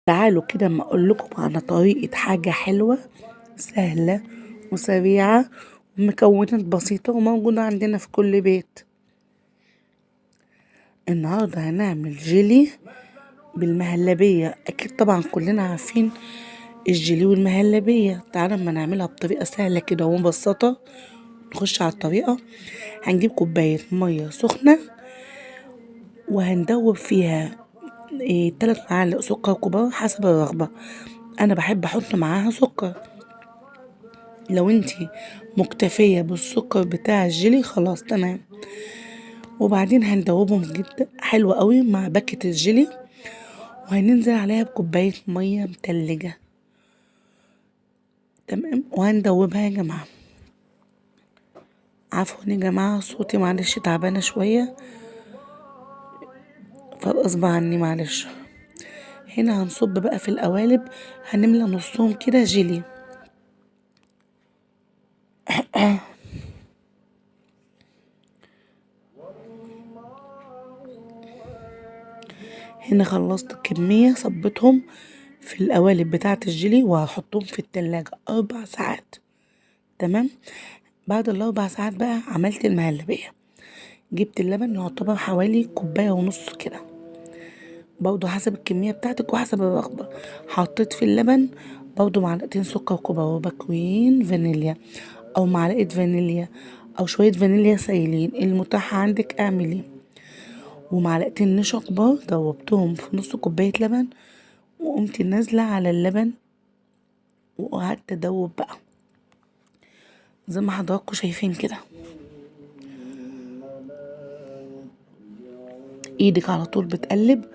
تعالوا كده اما اقول لكم على طريقة حاجة حلوة سهلة وسريعة ومكونات بسيطة وموجودة عندنا في كل بيت. النهاردة هنعمل جيلي بالمهلبية. اكيد طبعا كلنا عارفين الجيلي والمهلبية. تعالوا اما نعملها بطريقة سهلة كده ومبسطة. نخش على الطريقة. هنجيب كوباية مية سخنة وهندوب فيها 3 معالق سكر كبار حسب الرغبة. انا بحب احط معاها سكر. لو انتي مكتفية بالسكر بتاع الجيلي خلاص تمام. وبعدين هندوبهم جدا حلو قوي مع باكة الجيلي، وهننزل عليها بكوباية مية متلجة. تمام. وهندوبها يا جماعة. عفوا يا جماعة صوتي معلش تعبانة شوية فغصب عني معلش. هنا هنصب بقى في القوالب، هنملى نصهم كده جيلي. هنا خلصت الكمية صبتهم في القوالب بتاعة الجيلي وهحطهم في التلاجة 4 ساعات. تمام. بعد ال4 ساعات بقى عملت المهلبية. جبت اللبن يعتبر حوالي كوباية ونص كده، برضه حسب الكمية بتاعتك وحسب الرغبة. حطيت في اللبن برضه معلقتين سكر كبار وباكوين فانيليا او معلقة فانيليا او شوية فانيليا سايلين المتاح عندك اعملي، ومعلقتين نشا كبار دوبتهم في نص كوباية لبن. وقمت نازلة على اللبن وقعدت ادوب بقى زي ما حضراتكم شايفين كده. ايدك على طول بتقلب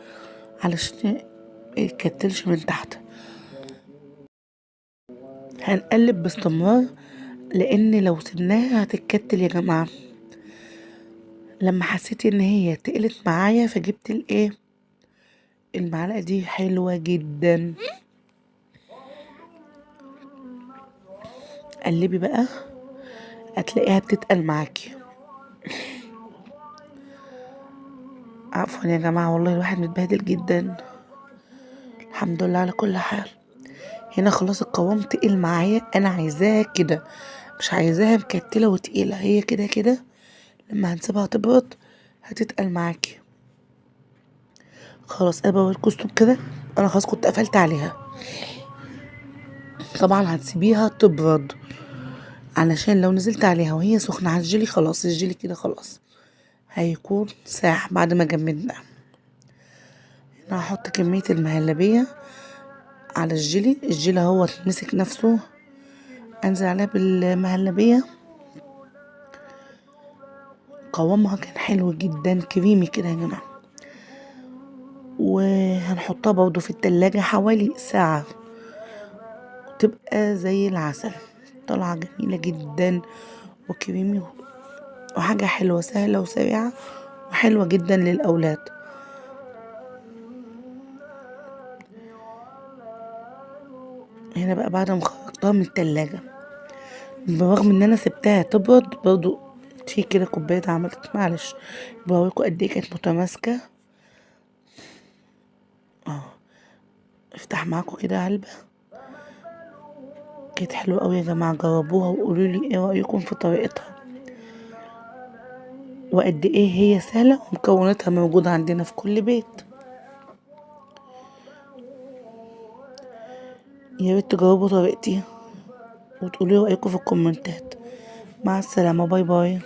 علشان ميتكتلش من تحت. هنقلب باستمرار لان لو سبناها هتتكتل يا جماعة. لما حسيت ان هي تقلت معايا فجبت المعلقة دي حلوة جدا. قلبي بقى هتلاقيها بتتقل معاكي. عفوا يا جماعة والله الواحد متبهدل جدا. الحمد لله على كل حال. هنا خلاص القوام تقل معايا، انا عايزاها كده مش عايزاها مكتلة وتقيلة. هي كده كده لما هنسيبها تبرد هتتقل معاكي. خلاص انا بوريكوا كده. انا خلاص كنت قفلت عليها. طبعا هتسيبيها تبرد علشان لو نزلت عليها وهي سخنة على الجيلي خلاص الجيلي كده خلاص هيكون ساح بعد ما جمدنا. هنا هحط كمية المهلبية على الجيلي هو مسك نفسه. انزل عليها بالمهلبية. قوامها كان حلو جدا كريمي كده يا جماعة. وهنحطها برضو في التلاجة حوالي ساعة تبقى زي العسل. طالعة جميلة جدا وكريمي وحاجة حلوة سهلة وسريعة وحلوة جدا للأولاد. هنا بقى بعد ما خرجتها من التلاجة برغم ان انا سبتها تبرد برضو في كده كوباية عملت معلش بوريكوا قد ايه كانت متماسكة. افتح معاكم كده علبة. كانت حلوة قوي يا جماعة. جربوها وقولولي ايه رأيكم في طريقتها وقد ايه هي سهلة ومكوناتها موجودة عندنا في كل بيت. يا ريت تجربوا طريقتي وتقولوا رأيكم في الكومنتات. مع السلامة. باي باي.